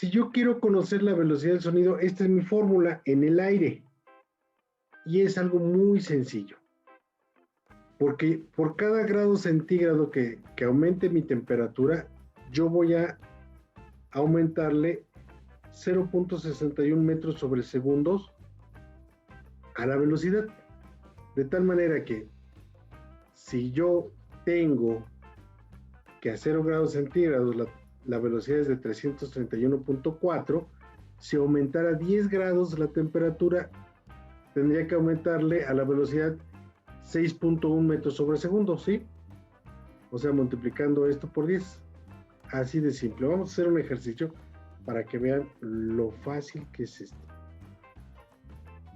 Si yo quiero conocer la velocidad del sonido, esta es mi fórmula en el aire. Y es algo muy sencillo. Porque por cada grado centígrado que aumente mi temperatura, yo voy a aumentarle 0.61 metros sobre segundos a la velocidad. De tal manera que si yo tengo que a 0 grados centígrados la velocidad es de 331.4, si aumentara 10 grados la temperatura, tendría que aumentarle a la velocidad 6.1 metros sobre segundo, ¿sí? O sea, multiplicando esto por 10. Así de simple. Vamos a hacer un ejercicio para que vean lo fácil que es esto.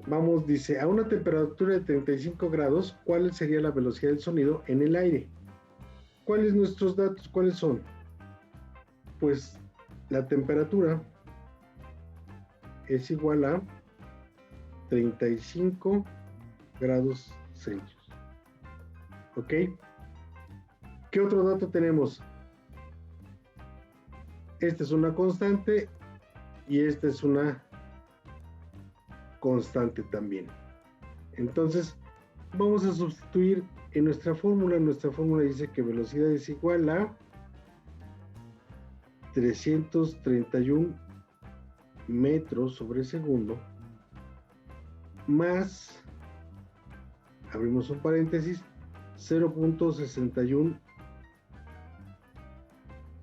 Vamos, dice, a una temperatura de 35 grados, ¿cuál sería la velocidad del sonido en el aire? ¿Cuáles nuestros datos? ¿Cuáles son? Pues la temperatura es igual a 35 grados Celsius. ¿Ok? ¿Qué otro dato tenemos? Esta es una constante y esta es una constante también. Entonces, vamos a sustituir en nuestra fórmula. Nuestra fórmula dice que velocidad es igual a 331 metros sobre segundo más, abrimos un paréntesis, 0.61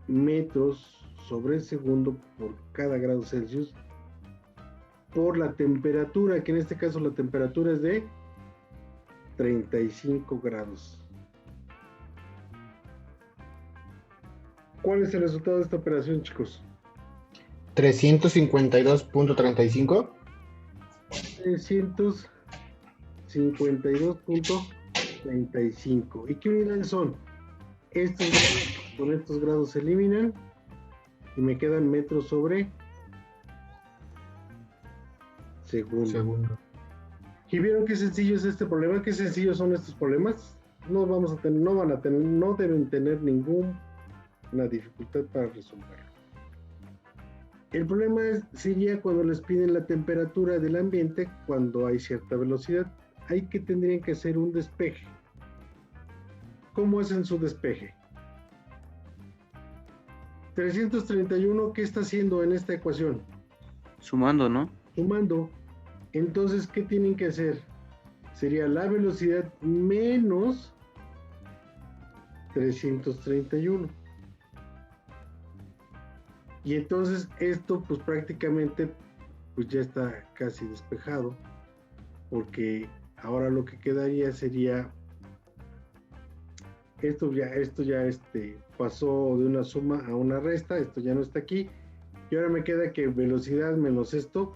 metros sobre segundo por cada grado Celsius por la temperatura, que en este caso la temperatura es de 35 grados. ¿Cuál es el resultado de esta operación, chicos? 352.35. 352.35. ¿Y qué unidades son? Estos grados con estos grados se eliminan y me quedan metros sobre segundo. ¿Y vieron qué sencillo es este problema? ¿Qué sencillos son estos problemas? No deben tener ninguna dificultad para resolverlo. El problema sería cuando les piden la temperatura del ambiente cuando hay cierta velocidad. Ahí que tendrían que hacer un despeje. ¿Cómo hacen su despeje? 331, ¿qué está haciendo en esta ecuación? Sumando, ¿no? Sumando. Entonces, ¿qué tienen que hacer? Sería la velocidad menos 331. Y entonces esto pues prácticamente pues ya está casi despejado, porque ahora lo que quedaría sería esto ya pasó de una suma a una resta, esto ya no está aquí, y ahora me queda que velocidad menos esto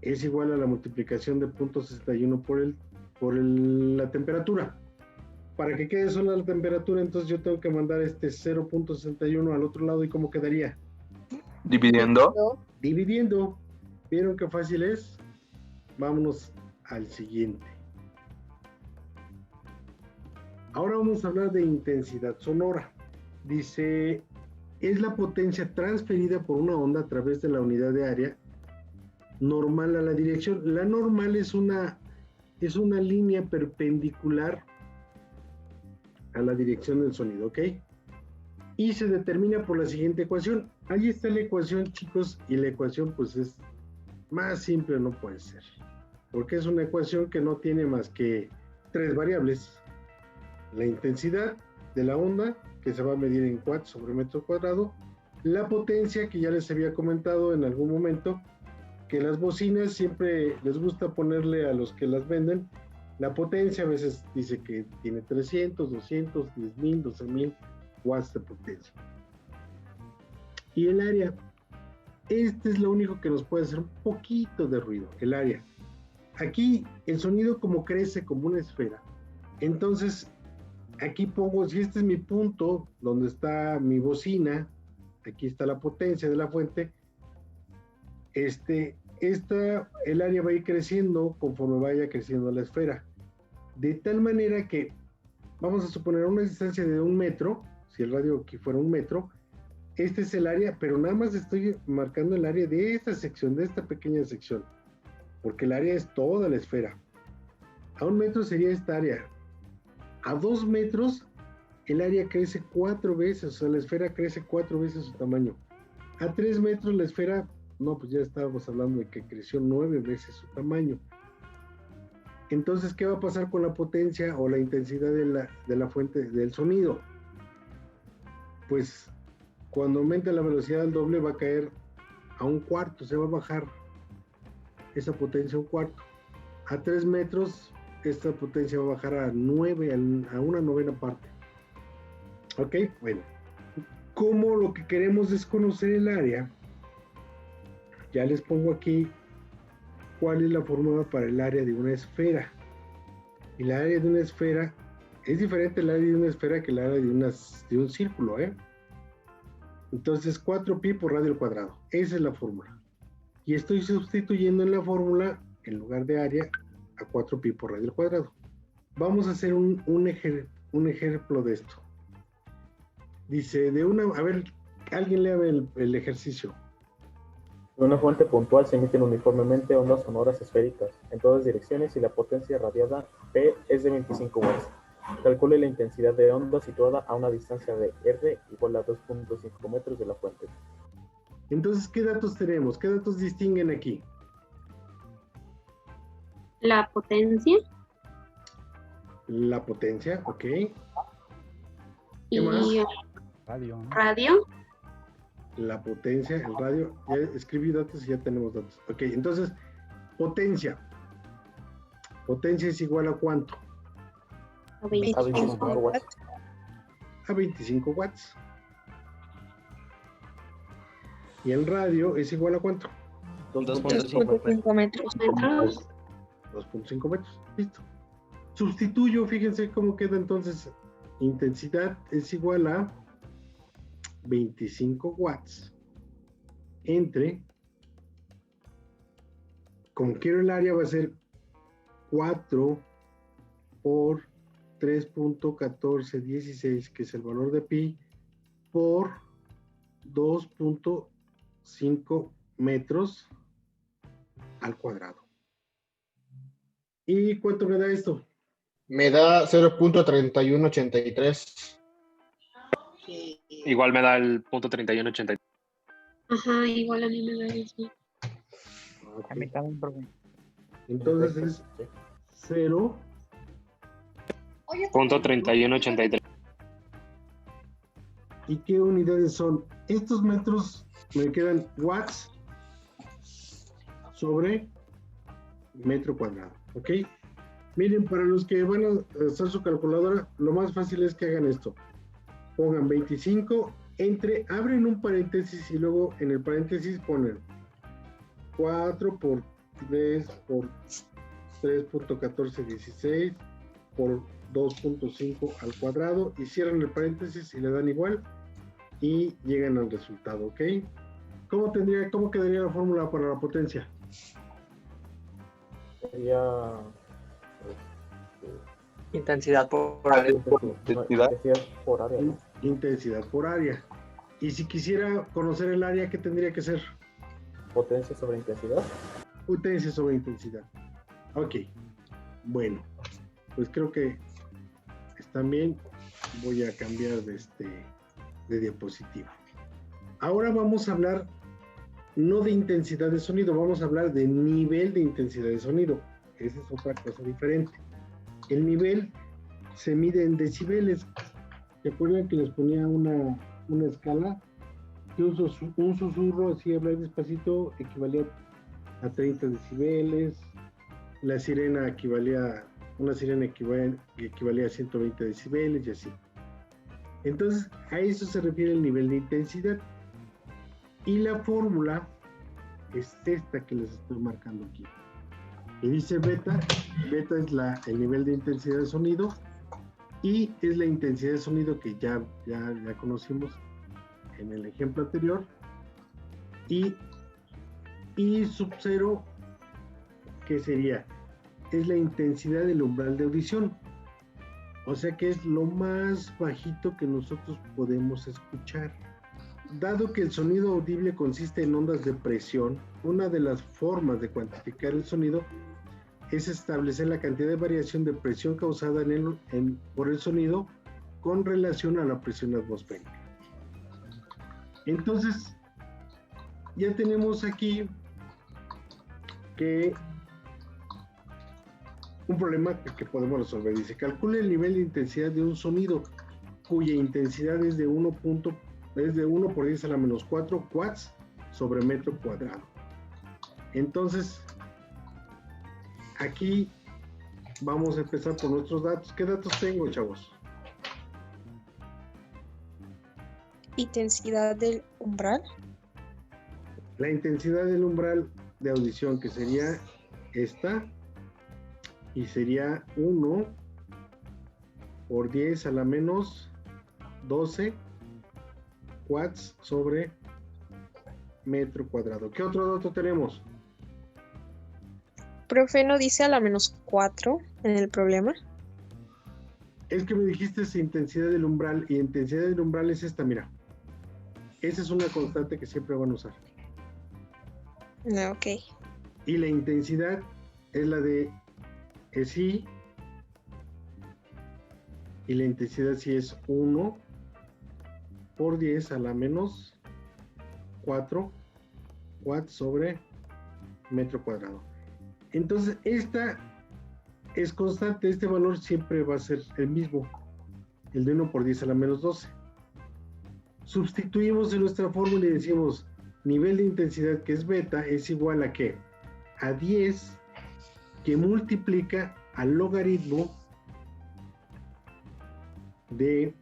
es igual a la multiplicación de 0.61 por la temperatura. Para que quede sola la temperatura, entonces yo tengo que mandar este 0.61 al otro lado. ¿Y cómo quedaría? Dividiendo. Dividiendo. ¿Vieron qué fácil es? Vámonos al siguiente. Ahora vamos a hablar de intensidad sonora. Dice, es la potencia transferida por una onda a través de la unidad de área normal a la dirección. La normal es una línea perpendicular a la dirección del sonido, ¿ok? Y se determina por la siguiente ecuación. Ahí está la ecuación, chicos, y la ecuación pues es más simple no puede ser, porque es una ecuación que no tiene más que 3 variables. La intensidad de la onda, que se va a medir en watts sobre metro cuadrado, la potencia, que ya les había comentado en algún momento, que las bocinas siempre les gusta ponerle a los que las venden, la potencia a veces dice que tiene 300, 200, 10,000, 12,000 watts de potencia. Y el área, este es lo único que nos puede hacer un poquito de ruido, el área. Aquí el sonido como crece como una esfera, entonces aquí pongo, si este es mi punto donde está mi bocina, aquí está la potencia de la fuente, el área va a ir creciendo conforme vaya creciendo la esfera, de tal manera que vamos a suponer una distancia de 1 metro, si el radio aquí fuera 1 metro, este es el área, pero nada más estoy marcando el área de esta sección, de esta pequeña sección, porque el área es toda la esfera. A 1 metro sería esta área. A 2 metros, el área crece 4 veces, o sea, la esfera crece 4 veces su tamaño. A 3 metros, la esfera, no, pues ya estábamos hablando de que creció 9 veces su tamaño. Entonces, ¿qué va a pasar con la potencia o la intensidad de la fuente del sonido? Pues cuando aumente la velocidad al doble va a caer a 1/4, se va a bajar esa potencia a 1/4. A 3 metros, esta potencia va a bajar a 9, a 1/9 parte. Ok, bueno. Como lo que queremos es conocer el área, ya les pongo aquí cuál es la fórmula para el área de una esfera. Y la área de una esfera es diferente el área de una esfera que el área de un círculo, ¿eh? Entonces 4pi por radio al cuadrado. Esa es la fórmula. Y estoy sustituyendo en la fórmula, en lugar de área, a 4pi por radio al cuadrado. Vamos a hacer un ejemplo de esto. Dice, a ver, alguien lea el ejercicio. De una fuente puntual se emiten uniformemente ondas sonoras esféricas en todas direcciones y la potencia radiada P es de 25 watts. Calcule la intensidad de onda situada a una distancia de R igual a 2.5 metros de la fuente. Entonces, ¿qué datos tenemos? ¿Qué datos distinguen aquí? La potencia. La potencia, ok. ¿Qué Y más? radio. La potencia, el radio. Ya escribí datos y ya tenemos datos. Ok, entonces, potencia. Potencia es igual a ¿cuánto? A 25 watts. A 25 watts. Y el radio es igual a ¿cuánto? 2.5 metros. 2.5 metros. Listo. Sustituyo, fíjense cómo queda entonces. Intensidad es igual a 25 watts entre, como quiero el área, va a ser 4 por 3.1416, que es el valor de pi, por 2.5 metros al cuadrado. ¿Y cuánto me da esto? Me da 0.3183. Igual me da el punto 3183. Ajá, igual a mí me da eso. Ok. A mí también, profe. Entonces es 0. Punto 3183. ¿Y qué unidades son? Estos metros me quedan watts sobre metro cuadrado, ¿ok? Miren, para los que van a usar su calculadora, lo más fácil es que hagan esto. Pongan 25 entre, abren un paréntesis y luego en el paréntesis ponen 4 por 3 por 3.1416 por 2.5 al cuadrado y cierran el paréntesis y le dan igual y llegan al resultado, ¿ok? ¿Cómo quedaría la fórmula para la potencia? Sería Intensidad por área. intensidad por área, ¿no? Intensidad por área. Y si quisiera conocer el área, ¿qué tendría que ser? Potencia sobre intensidad. Potencia sobre intensidad. Ok. Bueno, pues creo que están bien. Voy a cambiar de diapositiva. Ahora vamos a hablar no de intensidad de sonido, vamos a hablar de nivel de intensidad de sonido. Esa es otra cosa diferente. El nivel se mide en decibeles. ¿Se acuerdan que les ponía una escala? Que un susurro, así hablar despacito, equivalía a 30 decibeles. La sirena equivalía a 120 decibeles y así. Entonces, a eso se refiere el nivel de intensidad. Y la fórmula es esta que les estoy marcando aquí. Y dice beta es el nivel de intensidad de sonido y es la intensidad de sonido que ya conocimos en el ejemplo anterior. Y sub 0, ¿qué sería? Es la intensidad del umbral de audición. O sea que es lo más bajito que nosotros podemos escuchar. dado que el sonido audible consiste en ondas de presión, una de las formas de cuantificar el sonido es establecer la cantidad de variación de presión causada por el sonido con relación a la presión atmosférica. Entonces, ya tenemos aquí que un problema que podemos resolver. Dice, calcule el nivel de intensidad de un sonido cuya intensidad es de 1 por 10 a la menos 4 watts sobre metro cuadrado. Entonces, aquí vamos a empezar por nuestros datos. ¿Qué datos tengo, chavos? Intensidad del umbral. La intensidad del umbral de audición, que sería esta, y sería 1 por 10 a la menos 12 watts sobre metro cuadrado. ¿Qué otro dato tenemos? Profe, ¿no dice a la menos 4 en el problema? Es que me dijiste esa intensidad del umbral, y intensidad del umbral es esta, mira. Esa es una constante que siempre van a usar. No, ok. Y la intensidad es la de I, y la intensidad sí es 1 por 10 a la menos 4 watts sobre metro cuadrado. Entonces, esta es constante, este valor siempre va a ser el mismo, el de 1 por 10 a la menos 12. Sustituimos en nuestra fórmula y decimos, nivel de intensidad, que es beta, es igual a ¿qué? A 10 que multiplica al logaritmo de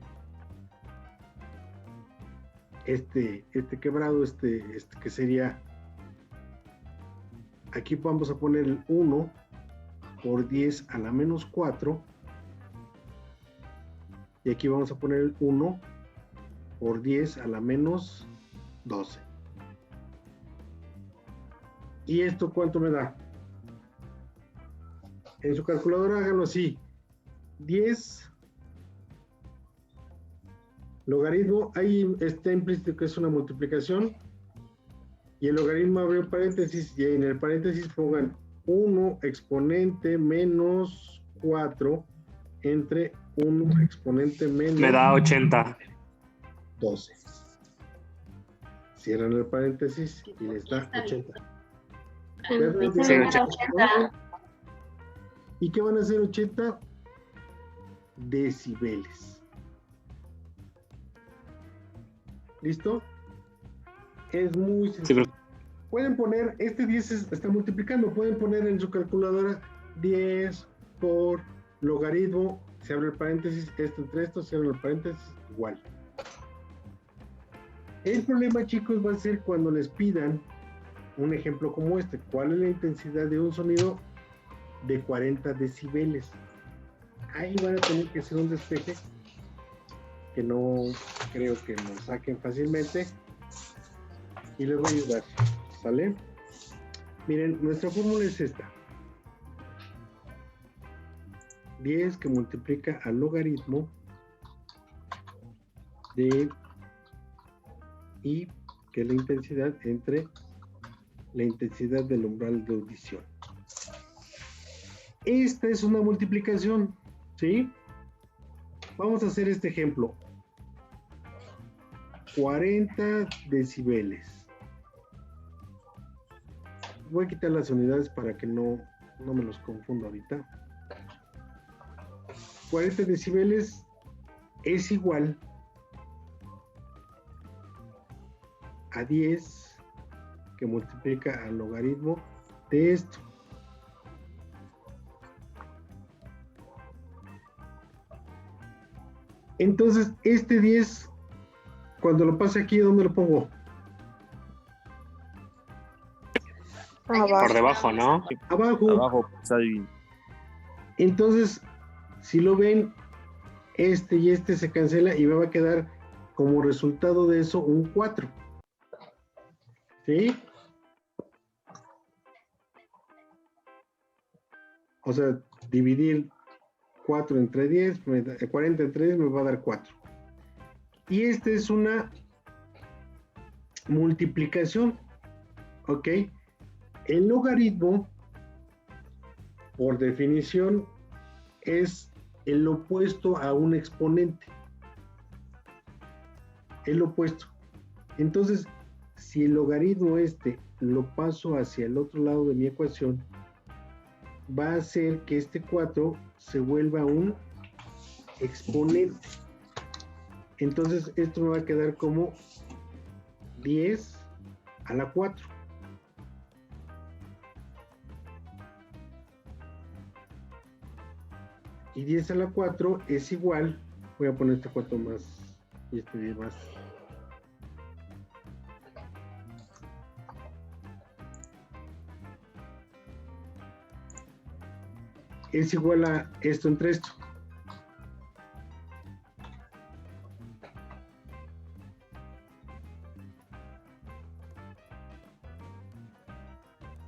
este quebrado, que sería, aquí vamos a poner el 1 por 10 a la menos 4, y aquí vamos a poner el 1 por 10 a la menos 12. ¿Y esto cuánto me da? En su calculadora háganlo así. 10 logaritmo, ahí está implícito que es una multiplicación, y el logaritmo abre un paréntesis, y en el paréntesis pongan 1 exponente menos 4 entre 1 exponente menos... Me da 80. 12. Cierran el paréntesis y les da 80. Sí. 80. ¿Y qué van a ser 80? Decibeles. ¿Listo? Es muy sencillo. Sí, Pueden poner, este 10 está multiplicando, pueden poner en su calculadora 10 por logaritmo, se abre el paréntesis, esto entre esto, se abre el paréntesis, igual. El problema, chicos, va a ser cuando les pidan un ejemplo como este. ¿Cuál es la intensidad de un sonido de 40 decibeles? Ahí van a tener que hacer un despeje que no creo que lo saquen fácilmente, y les voy a ayudar, ¿sale? Miren, nuestra fórmula es esta: 10 que multiplica al logaritmo de I, que es la intensidad, entre la intensidad del umbral de audición. Esta es una multiplicación, ¿sí? Vamos a hacer este ejemplo. 40 decibeles. Voy a quitar las unidades para que no me los confunda ahorita. 40 decibeles es igual a 10 que multiplica al logaritmo de esto. Entonces, este 10, cuando lo pase aquí, ¿dónde lo pongo? por debajo, ¿no? Abajo. Abajo, está bien. Entonces, si lo ven, este y este se cancela y me va a quedar como resultado de eso un 4. ¿Sí? O sea, dividir 4 entre 10, 40 entre 10 me va a dar 4. Y esta es una multiplicación, ¿ok? El logaritmo, por definición, es el opuesto a un exponente. El opuesto. Entonces, si el logaritmo lo paso hacia el otro lado de mi ecuación, va a hacer que este 4 se vuelva un exponente. Entonces, esto me va a quedar como 10 a la 4. Y 10 a la 4 es igual, voy a poner este 4 más y este 10 más. Es igual a esto entre esto.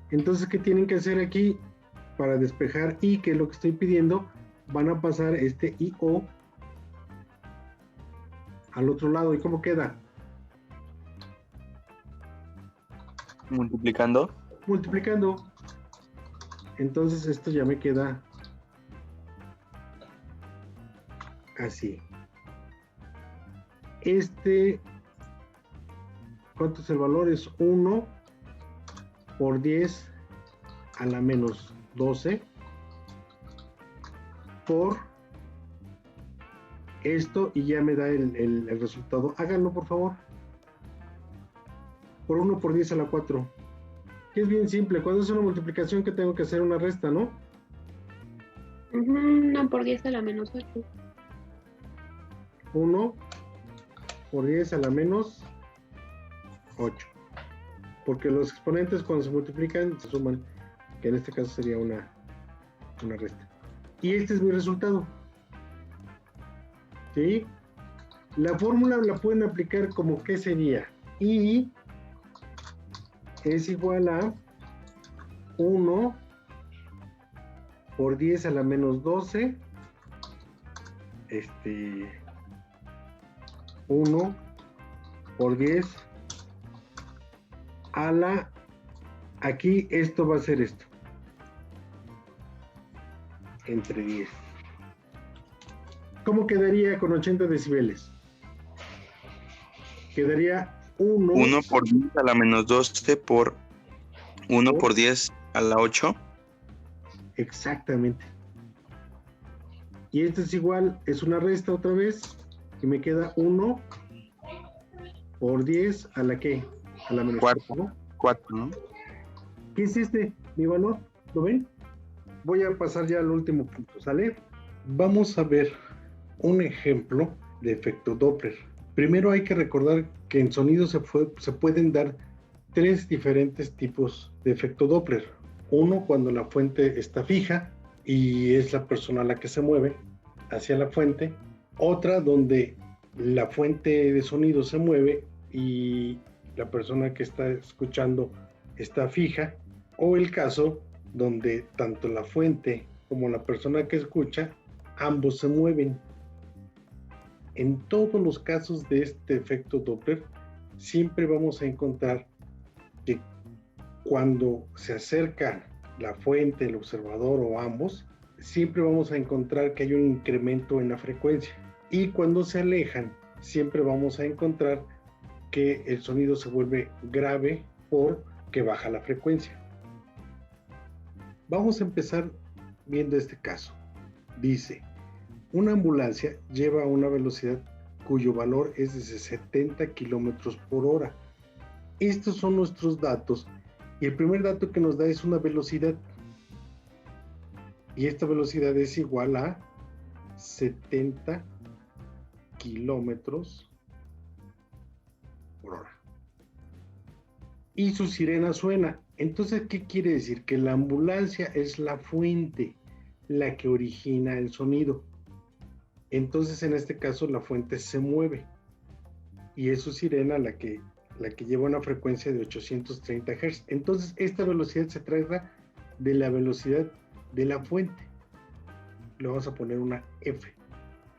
Entonces, ¿qué tienen que hacer aquí para despejar i, que es lo que estoy pidiendo? Van a pasar este i-o al otro lado. ¿Y cómo queda? Multiplicando. Multiplicando. Entonces esto ya me queda así. ¿Cuánto es el valor? Es 1 por 10 a la menos 12 por esto, y ya me da el resultado. Háganlo, por favor. Por 1 por 10 a la 4. Que es bien simple. Cuando es una multiplicación, que tengo que hacer una resta, ¿no? 1 por 10 a la menos 8. 1 por 10 a la menos 8. Porque los exponentes, cuando se multiplican, se suman, que en este caso sería una resta. Y este es mi resultado. ¿Sí? La fórmula la pueden aplicar como que sería i es igual a 1 por 10 a la menos 12, 1 por 10 a la, aquí esto va a ser esto, entre 10. ¿Cómo quedaría con 80 decibeles? Quedaría 1 por 10 a la menos 12 por 1 por 10 a la 8. Exactamente. Y esto es igual, es una resta otra vez, y me queda 1 por 10 a la ¿qué? A la menos 4, ¿no? 4, ¿no? ¿Qué es mi valor? ¿Lo ven? Voy a pasar ya al último punto, ¿sale? Vamos a ver un ejemplo de efecto Doppler. Primero hay que recordar que en sonido se pueden dar 3 diferentes tipos de efecto Doppler. Uno, cuando la fuente está fija y es la persona la que se mueve hacia la fuente. Otra, donde la fuente de sonido se mueve y la persona que está escuchando está fija. O el caso donde tanto la fuente como la persona que escucha, ambos se mueven. En todos los casos de este efecto Doppler, siempre vamos a encontrar que cuando se acerca la fuente, el observador o ambos, siempre vamos a encontrar que hay un incremento en la frecuencia. Y cuando se alejan, siempre vamos a encontrar que el sonido se vuelve grave porque baja la frecuencia. Vamos a empezar viendo este caso. Dice: una ambulancia lleva a una velocidad cuyo valor es de 70 kilómetros por hora. Estos son nuestros datos, y el primer dato que nos da es una velocidad, y esta velocidad es igual a 70 kilómetros por hora. Y su sirena suena. Entonces, ¿qué quiere decir? Que la ambulancia es la fuente, la que origina el sonido. Entonces, en este caso, la fuente se mueve y es su sirena la que lleva una frecuencia de 830 Hz. Entonces, esta velocidad se trata de la velocidad de la fuente. Le vamos a poner una F.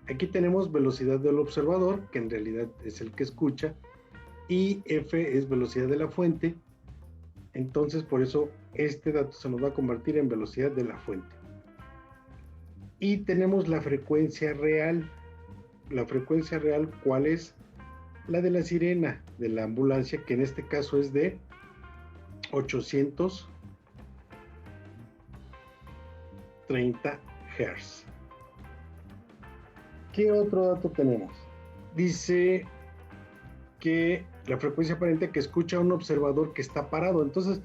Aquí tenemos velocidad del observador, que en realidad es el que escucha, y F es velocidad de la fuente. Entonces, por eso este dato se nos va a convertir en velocidad de la fuente. Y tenemos la frecuencia real. La frecuencia real, ¿cuál es? La de la sirena de la ambulancia, que en este caso es de 830 Hz. ¿Qué otro dato tenemos? Dice que la frecuencia aparente que escucha un observador que está parado. Entonces,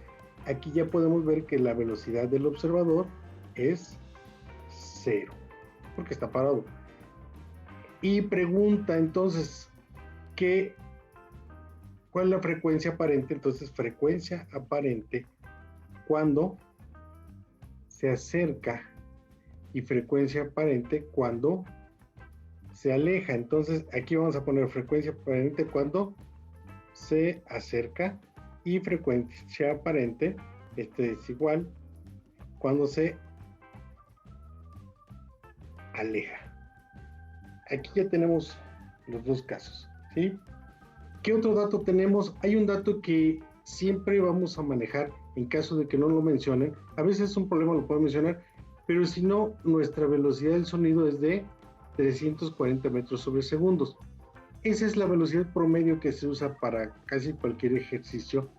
aquí ya podemos ver que la velocidad del observador es 0, porque está parado. Y pregunta entonces, ¿cuál es la frecuencia aparente? Entonces, frecuencia aparente cuando se acerca y frecuencia aparente cuando se aleja. Entonces, aquí vamos a poner frecuencia aparente cuando se acerca y frecuencia aparente, es igual cuando se aleja. Aquí ya tenemos los dos casos, ¿sí? ¿Qué otro dato tenemos? Hay un dato que siempre vamos a manejar en caso de que no lo mencionen. A veces es un problema, lo puedo mencionar, pero si no, nuestra velocidad del sonido es de 340 metros sobre segundos. Esa es la velocidad promedio que se usa para casi cualquier ejercicio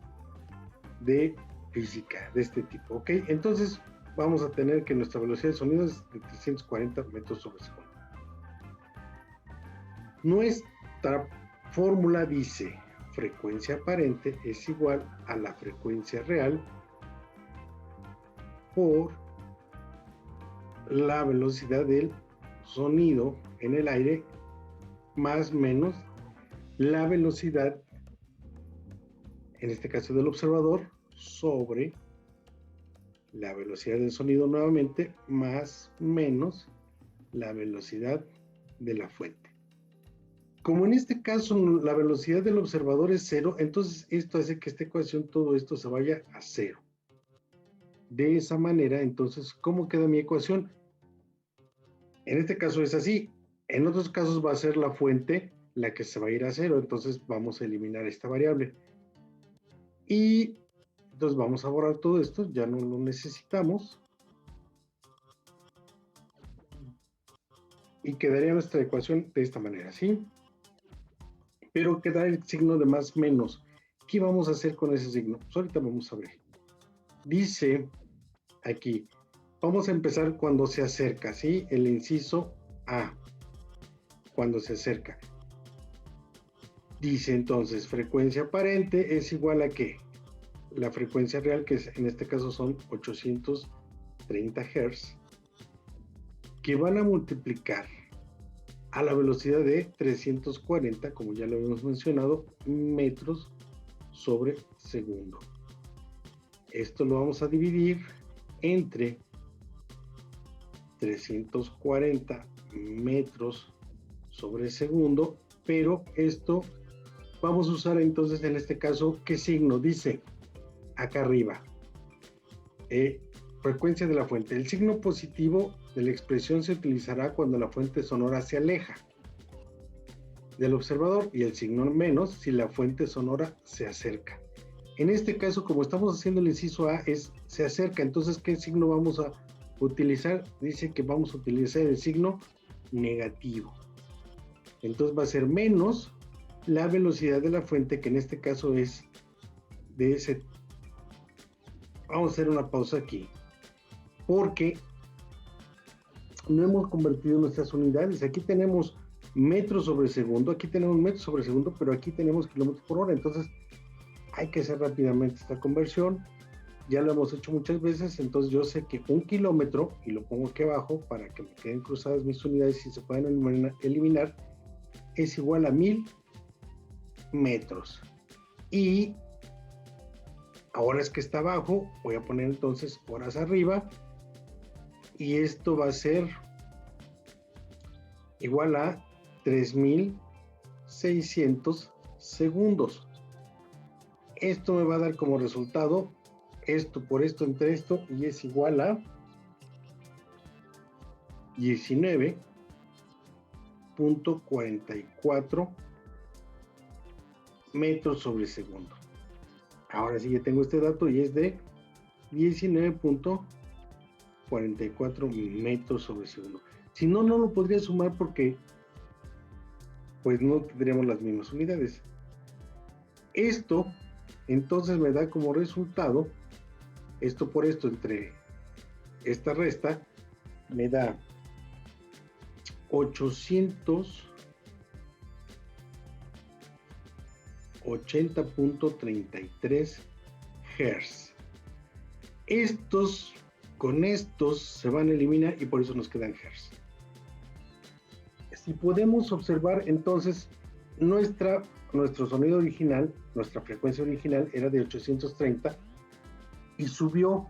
de física de este tipo, ¿ok? Entonces vamos a tener que nuestra velocidad de sonido es de 340 metros sobre segundo. Nuestra fórmula dice frecuencia aparente es igual a la frecuencia real por la velocidad del sonido en el aire más menos la velocidad, en este caso del observador, sobre la velocidad del sonido nuevamente más menos la velocidad de la fuente. Como en este caso la velocidad del observador es 0, entonces esto hace que esta ecuación, todo esto se vaya a 0. De esa manera, entonces, ¿cómo queda mi ecuación? En este caso es así. En otros casos va a ser la fuente la que se va a ir a 0, entonces vamos a eliminar esta variable. Y entonces vamos a borrar todo esto, ya no lo necesitamos. Y quedaría nuestra ecuación de esta manera, ¿sí? Pero queda el signo de más menos. ¿Qué vamos a hacer con ese signo? Pues ahorita vamos a ver. Dice aquí, vamos a empezar cuando se acerca, ¿sí? El inciso A, cuando se acerca. Dice entonces, frecuencia aparente es igual a ¿qué? La frecuencia real, que en este caso son 830 Hz, que van a multiplicar a la velocidad de 340, como ya lo hemos mencionado, metros sobre segundo. Esto lo vamos a dividir entre 340 metros sobre segundo, pero esto vamos a usar entonces en este caso, ¿qué signo? Dice acá arriba, frecuencia de la fuente. El signo positivo de la expresión se utilizará cuando la fuente sonora se aleja del observador y el signo menos si la fuente sonora se acerca. En este caso, como estamos haciendo el inciso A, se acerca, entonces, ¿qué signo vamos a utilizar? Dice que vamos a utilizar el signo negativo. Entonces va a ser menos la velocidad de la fuente, que en este caso es de ese. Vamos a hacer una pausa aquí, porque no hemos convertido nuestras unidades. Aquí tenemos metros sobre segundo, aquí tenemos metros sobre segundo, pero aquí tenemos kilómetros por hora. Entonces hay que hacer rápidamente esta conversión. Ya lo hemos hecho muchas veces, entonces yo sé que 1 kilómetro, y lo pongo aquí abajo para que me queden cruzadas mis unidades y se puedan eliminar, es igual a 1000 metros. Y ahora es que está abajo, voy a poner entonces horas arriba, y esto va a ser igual a 3600 segundos. Esto me va a dar como resultado esto por esto entre esto, y es igual a 19.44 metros sobre segundo. Ahora sí ya tengo este dato y es de 19.44 metros sobre segundo. Si no, no lo podría sumar porque pues no tendríamos las mismas unidades. Esto entonces me da como resultado, esto por esto entre esta resta, me da 880.33 Hz. Estos con estos se van a eliminar y por eso nos quedan Hz. Si podemos observar entonces nuestro sonido original, nuestra frecuencia original era de 830 y subió.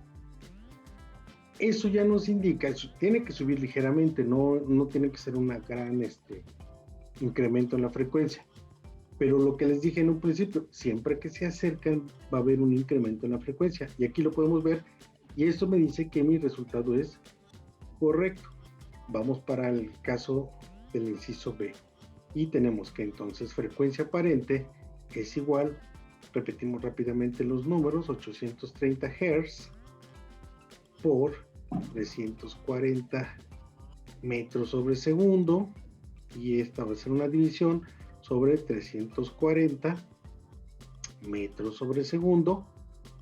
Eso ya nos indica, tiene que subir ligeramente, no tiene que ser una gran incremento en la frecuencia. Pero lo que les dije en un principio, siempre que se acercan va a haber un incremento en la frecuencia. Y aquí lo podemos ver y esto me dice que mi resultado es correcto. Vamos para el caso del inciso B. Y tenemos que entonces frecuencia aparente es igual, repetimos rápidamente los números, 830 Hz por 340 metros sobre segundo, y esta va a ser una división sobre 340 metros sobre segundo,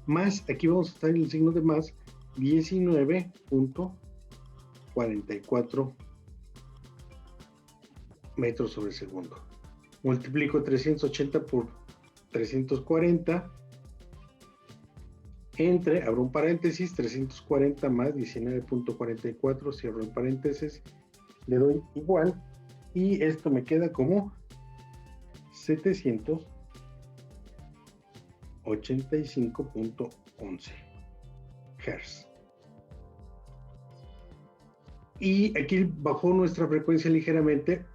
más, aquí vamos a estar en el signo de más, 19.44 metros sobre segundo. Multiplico 380 por 340 entre, abro un paréntesis, 340 más 19.44, cierro el paréntesis, le doy igual y esto me queda como 785.11 Hz. Y aquí bajó nuestra frecuencia ligeramente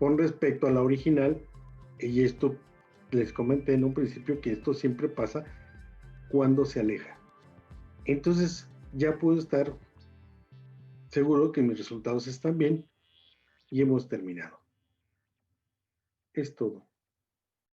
con respecto a la original, y esto les comenté en un principio que esto siempre pasa cuando se aleja. Entonces ya puedo estar seguro que mis resultados están bien y hemos terminado. Es todo.